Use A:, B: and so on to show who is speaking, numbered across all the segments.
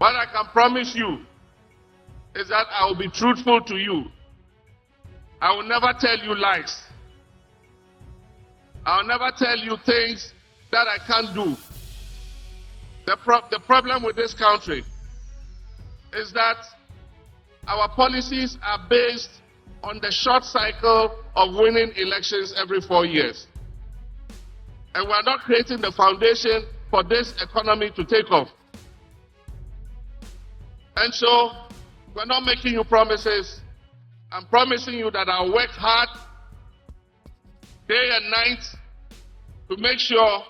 A: What I can promise you is that I will be truthful to you. I will never tell you lies. I will never tell you things that I can't do. The problem with this country is that our policies are based on the short cycle of winning elections every 4 years. And we're not creating the foundation for this economy to take off. And so, we're not making you promises. I'm promising you that I'll work hard, day and night, to make sure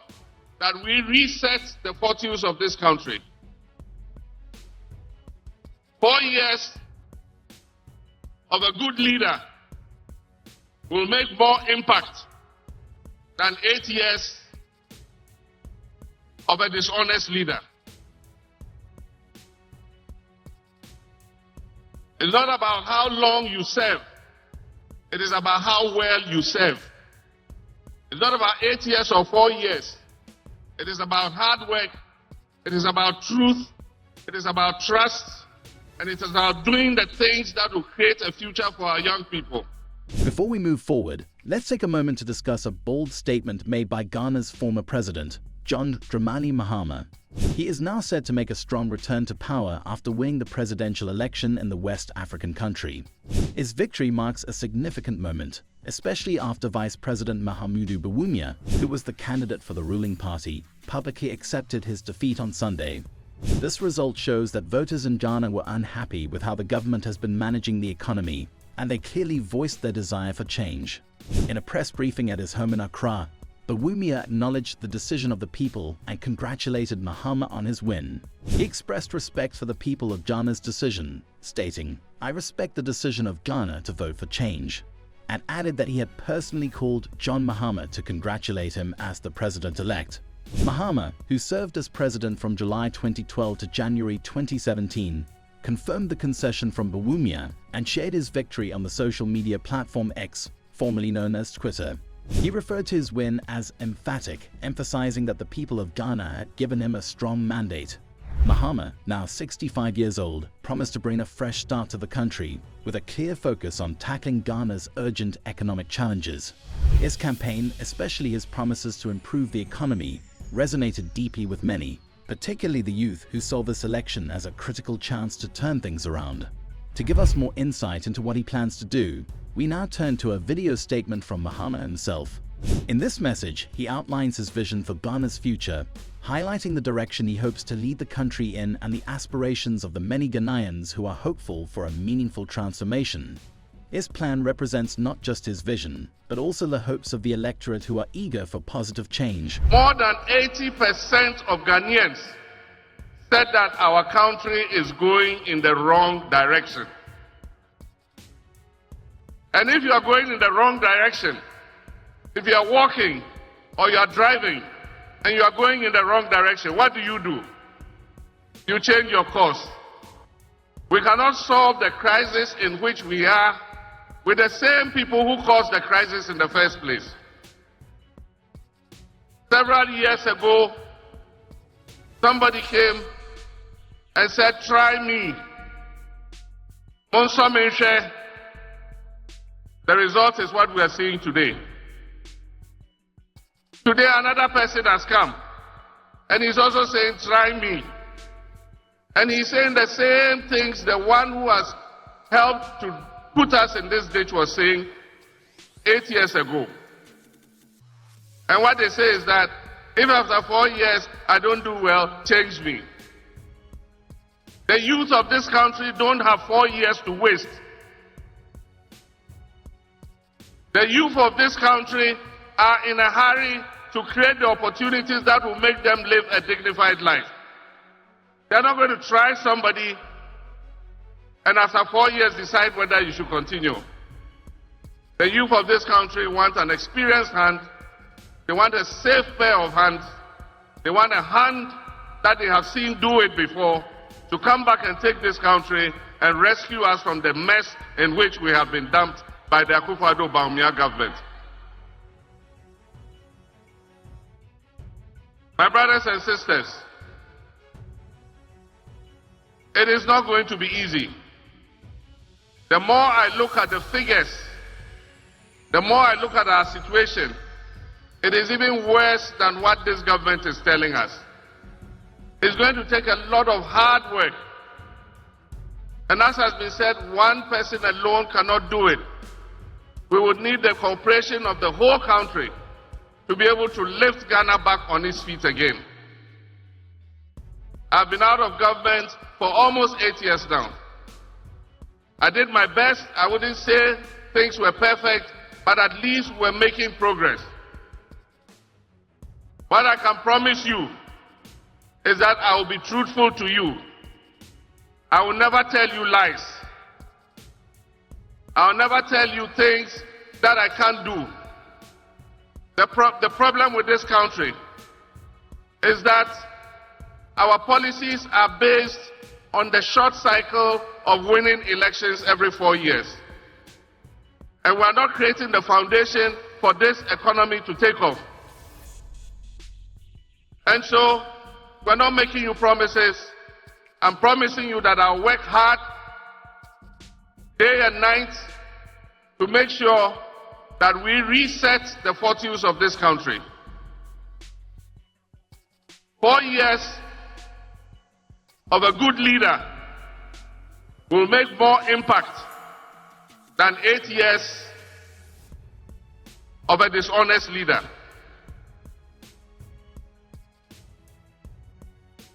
A: that we reset the fortunes of this country. 4 years of a good leader will make more impact than 8 years of a dishonest leader. It's not about how long you serve. It is about how well you serve. It's not about 8 years or 4 years. It is about hard work. It is about truth. It is about trust. And it is about doing the things that will create a future for our young people.
B: Before we move forward, let's take a moment to discuss a bold statement made by Ghana's former president, John Dramani Mahama. He is now said to make a strong return to power after winning the presidential election in the West African country. His victory marks a significant moment, especially after Vice President Mahamudu Bawumia, who was the candidate for the ruling party, publicly accepted his defeat on Sunday. This result shows that voters in Ghana were unhappy with how the government has been managing the economy, and they clearly voiced their desire for change. In a press briefing at his home in Accra, Bawumia acknowledged the decision of the people and congratulated Mahama on his win. He expressed respect for the people of Ghana's decision, stating, "I respect the decision of Ghana to vote for change," and added that he had personally called John Mahama to congratulate him as the president-elect. Mahama, who served as president from July 2012 to January 2017, confirmed the concession from Bawumia and shared his victory on the social media platform X, formerly known as Twitter. He referred to his win as emphatic, emphasizing that the people of Ghana had given him a strong mandate. Mahama, now 65 years old, promised to bring a fresh start to the country, with a clear focus on tackling Ghana's urgent economic challenges. His campaign, especially his promises to improve the economy, resonated deeply with many, particularly the youth who saw this election as a critical chance to turn things around. To give us more insight into what he plans to do, we now turn to a video statement from Mahama himself. In this message, he outlines his vision for Ghana's future, highlighting the direction he hopes to lead the country in and the aspirations of the many Ghanaians who are hopeful for a meaningful transformation. His plan represents not just his vision, but also the hopes of the electorate who are eager for positive change.
A: More than 80% of Ghanaians said that our country is going in the wrong direction. And if you are going in the wrong direction, if you are walking or you are driving and you are going in the wrong direction, what do? You change your course. We cannot solve the crisis in which we are with the same people who caused the crisis in the first place. Several years ago, somebody came and said, "Try me. The result is what we are seeing today. Today another person has come and he's also saying, "Try me." And he's saying the same things the one who has helped to put us in this ditch was saying 8 years ago. And what they say is that if after 4 years I don't do well, change me. The youth of this country don't have 4 years to waste. The youth of this country are in a hurry to create the opportunities that will make them live a dignified life. They're not going to try somebody and after 4 years decide whether you should continue. The youth of this country want an experienced hand. They want a safe pair of hands. They want a hand that they have seen do it before to come back and take this country and rescue us from the mess in which we have been dumped by the Akufo-Addo Bawumia government. My brothers and sisters, It is not going to be easy. The more I look at the figures, the more I look at our situation, it is even worse than what this government is telling us. It's going to take a lot of hard work. And as has been said, one person alone cannot do it. We would need the cooperation of the whole country to be able to lift Ghana back on its feet again. I've been out of government for almost 8 years now. I did my best. I wouldn't say things were perfect, but at least we're making progress. What I can promise you is that I will be truthful to you. I will never tell you lies. I will never tell you things that I can't do. The problem with this country is that our policies are based on the short cycle of winning elections every 4 years. And we are not creating the foundation for this economy to take off. And so, we're not making you promises. I'm promising you that I'll work hard, day and night, to make sure that we reset the fortunes of this country. 4 years of a good leader will make more impact than 8 years of a dishonest leader.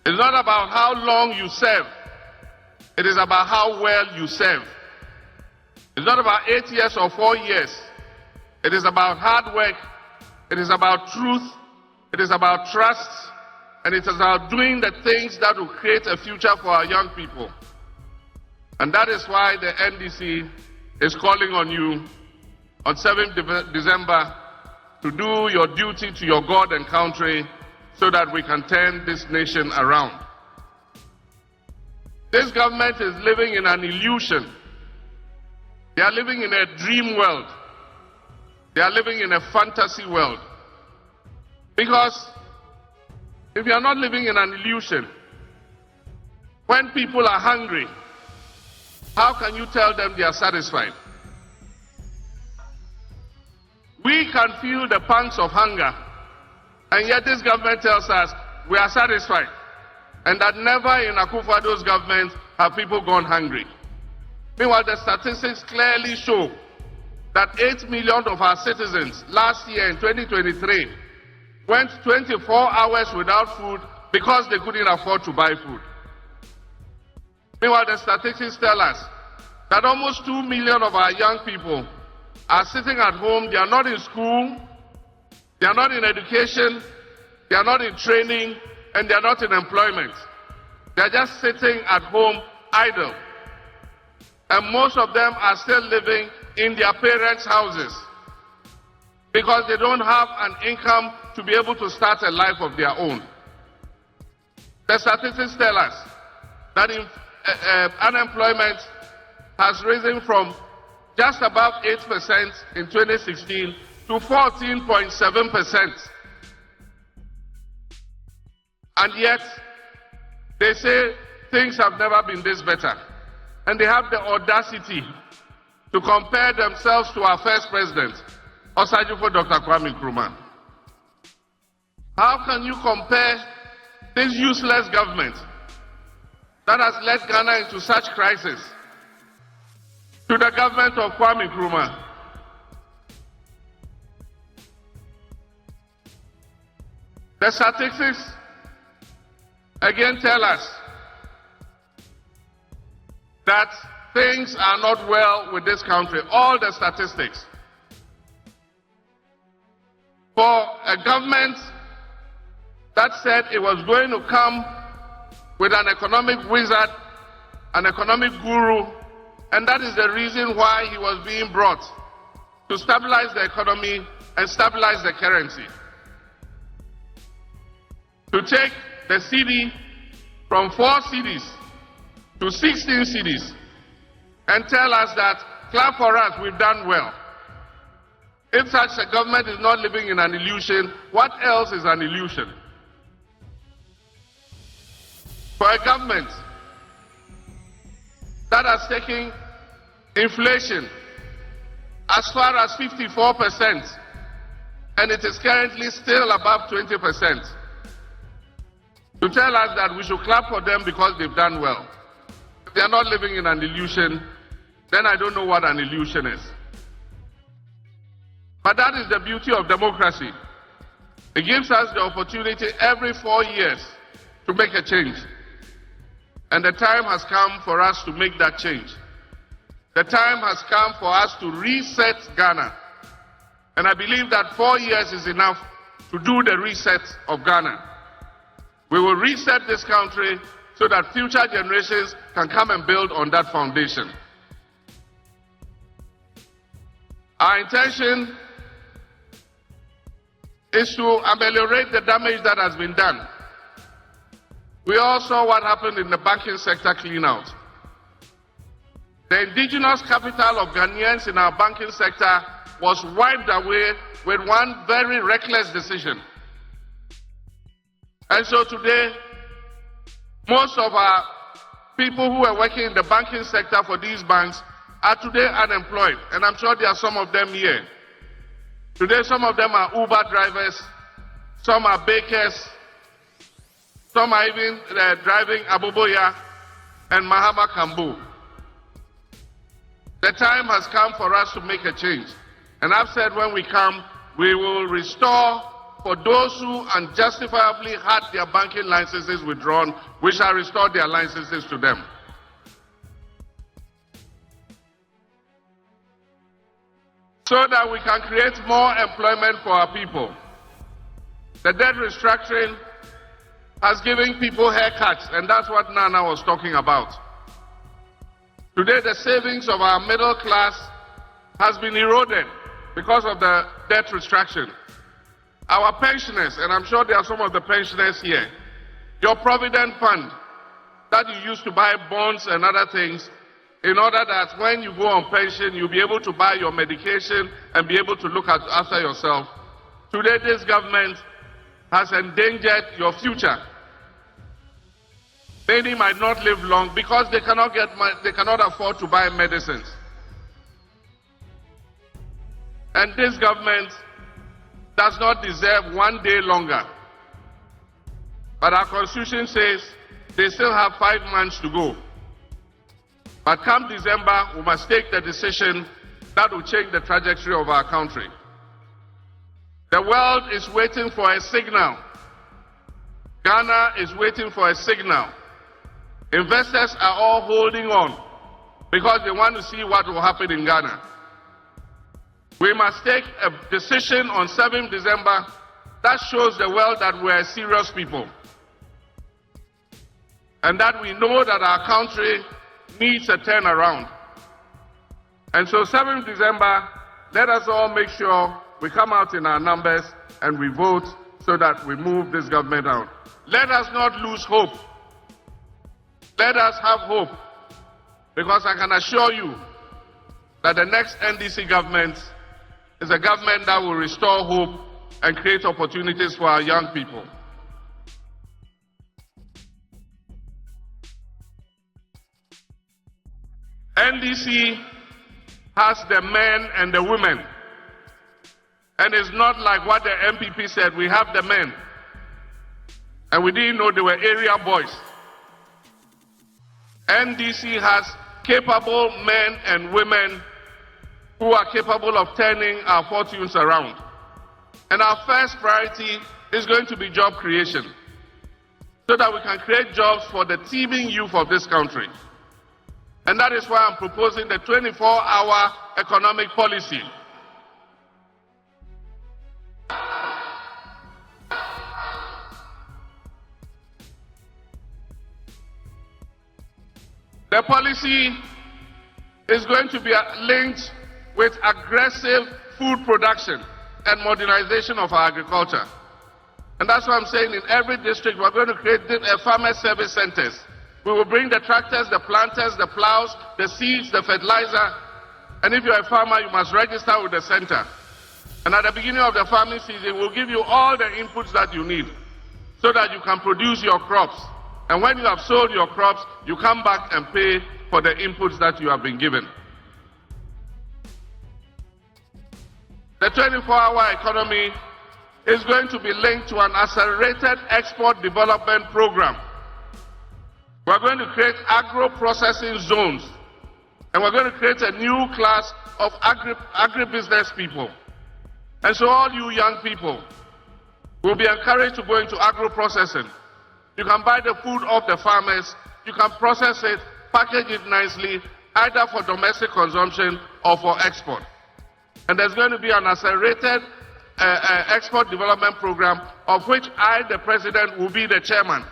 A: It's not about how long you serve. It is about how well you serve. It's not about 8 years or 4 years. It is about hard work. It is about truth. It is about trust. And it is about doing the things that will create a future for our young people. And that is why the NDC is calling on you on 7th December to do your duty to your God and country so that we can turn this nation around. This government is living in an illusion. They are living in a dream world. They are living in a fantasy world. Because if you are not living in an illusion, when people are hungry, how can you tell them they are satisfied? We can feel the pangs of hunger, and yet this government tells us we are satisfied, and that never in Akufo-Addo's government have people gone hungry. Meanwhile, the statistics clearly show that 8 million of our citizens last year in 2023 went 24 hours without food because they couldn't afford to buy food. Meanwhile, the statistics tell us that almost 2 million of our young people are sitting at home. They are not in school, they are not in education, they are not in training, and they are not in employment. They are just sitting at home idle. And most of them are still living in their parents' houses because they don't have an income to be able to start a life of their own. The statistics tell us that unemployment has risen from just above 8% in 2016 to 14.7%. And yet, they say things have never been this better. And they have the audacity to compare themselves to our first president, Osajifo Dr. Kwame Nkrumah. How can you compare this useless government that has led Ghana into such crisis to the government of Kwame Nkrumah? The statistics again tell us that things are not well with this country. All the statistics. For a government that said it was going to come with an economic wizard, an economic guru, and that is the reason why he was being brought, to stabilize the economy and stabilize the currency. To take the cedi from 4 cedis to 16 cedis and tell us that, clap for us, we've done well. If such a government is not living in an illusion, what else is an illusion? For a government that has taken inflation as far as 54%, and it is currently still above 20%. To tell us that we should clap for them because they've done well. If they are not living in an illusion, then I don't know what an illusion is. But that is the beauty of democracy. It gives us the opportunity every 4 years to make a change. And the time has come for us to make that change. The time has come for us to reset Ghana. And I believe that 4 years is enough to do the reset of Ghana. We will reset this country so that future generations can come and build on that foundation. Our intention is to ameliorate the damage that has been done. We all saw what happened in the banking sector clean-out. The indigenous capital of Ghanaians in our banking sector was wiped away with one very reckless decision. And so today, most of our people who were working in the banking sector for these banks are today unemployed, and I'm sure there are some of them here. Today, some of them are Uber drivers, some are bakers, some are even driving Abuboya and Mahama Kambu. The time has come for us to make a change. And I've said when we come, we will restore for those who unjustifiably had their banking licenses withdrawn, we shall restore their licenses to them. So that we can create more employment for our people. The debt restructuring has given people haircuts, and that's what Nana was talking about. Today, the savings of our middle class has been eroded because of the debt restructuring. Our pensioners, and I'm sure there are some of the pensioners here, your provident fund that you used to buy bonds and other things, in order that when you go on pension, you'll be able to buy your medication and be able to look after yourself. Today, this government has endangered your future. Many might not live long because they cannot afford to buy medicines. And this government does not deserve 1 day longer. But our constitution says they still have 5 months to go. But come December, we must take the decision that will change the trajectory of our country. The world is waiting for a signal. Ghana is waiting for a signal. Investors are all holding on because they want to see what will happen in Ghana. We must take a decision on 7th December that shows the world that we are serious people. And that we know that our country needs a turnaround. And so 7th December, let us all make sure we come out in our numbers and we vote so that we move this government out. Let us not lose hope. Let us have hope, because I can assure you that the next NDC government is a government that will restore hope and create opportunities for our young people. NDC has the men and the women. And it's not like what the MPP said, we have the men. And we didn't know they were area boys. NDC has capable men and women who are capable of turning our fortunes around. And our first priority is going to be job creation, so that we can create jobs for the teeming youth of this country. And that is why I'm proposing the 24-hour economic policy. The policy is going to be linked with aggressive food production and modernization of our agriculture. And that's why I'm saying in every district we're going to create farmer service centers. We will bring the tractors, the planters, the plows, the seeds, the fertilizer. And if you're a farmer, you must register with the center. And at the beginning of the farming season, we'll give you all the inputs that you need so that you can produce your crops. And when you have sold your crops, you come back and pay for the inputs that you have been given. The 24-hour economy is going to be linked to an accelerated export development program. We're going to create agro-processing zones, and we're going to create a new class of agribusiness people. And so all you young people will be encouraged to go into agro-processing. You can buy the food off the farmers, you can process it, package it nicely, either for domestic consumption or for export. And there's going to be an accelerated export development program, of which I, the President, will be the chairman,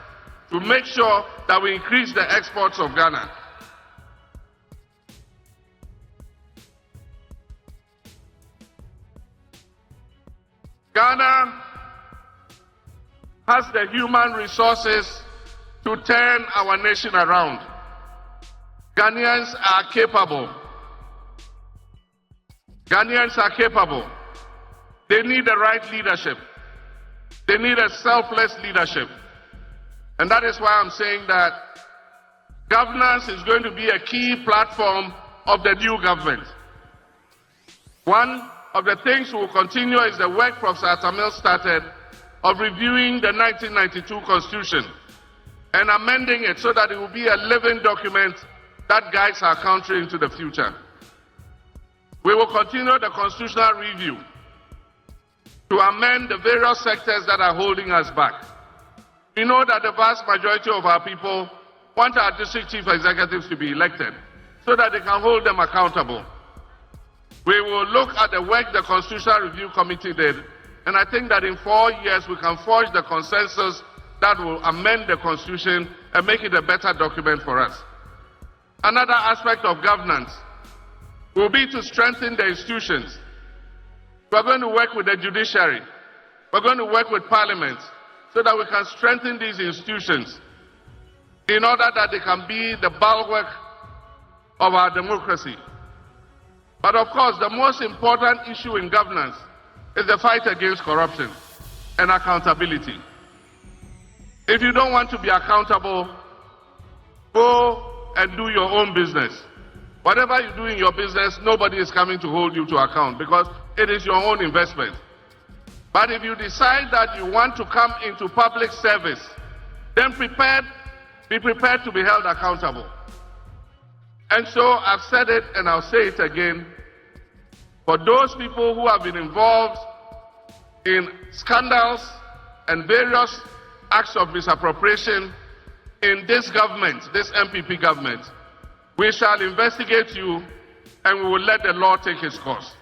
A: to make sure that we increase the exports of Ghana. Ghana has the human resources to turn our nation around. Ghanaians are capable. Ghanaians are capable. They need the right leadership. They need a selfless leadership. And that is why I'm saying that governance is going to be a key platform of the new government. One of the things we will continue is the work Professor Atamil started of reviewing the 1992 Constitution and amending it so that it will be a living document that guides our country into the future. We will continue the constitutional review to amend the various sectors that are holding us back. We know that the vast majority of our people want our district chief executives to be elected so that they can hold them accountable. We will look at the work the Constitutional Review Committee did, and I think that in 4 years we can forge the consensus that will amend the Constitution and make it a better document for us. Another aspect of governance will be to strengthen the institutions. We're going to work with the judiciary. We're going to work with Parliament so that we can strengthen these institutions in order that they can be the bulwark of our democracy. But of course, the most important issue in governance is the fight against corruption and accountability. If you don't want to be accountable, go and do your own business. Whatever you do in your business, nobody is coming to hold you to account because it is your own investment. But if you decide that you want to come into public service, then be prepared to be held accountable. And so I've said it and I'll say it again. For those people who have been involved in scandals and various acts of misappropriation in this government, this MPP government, we shall investigate you and we will let the law take its course.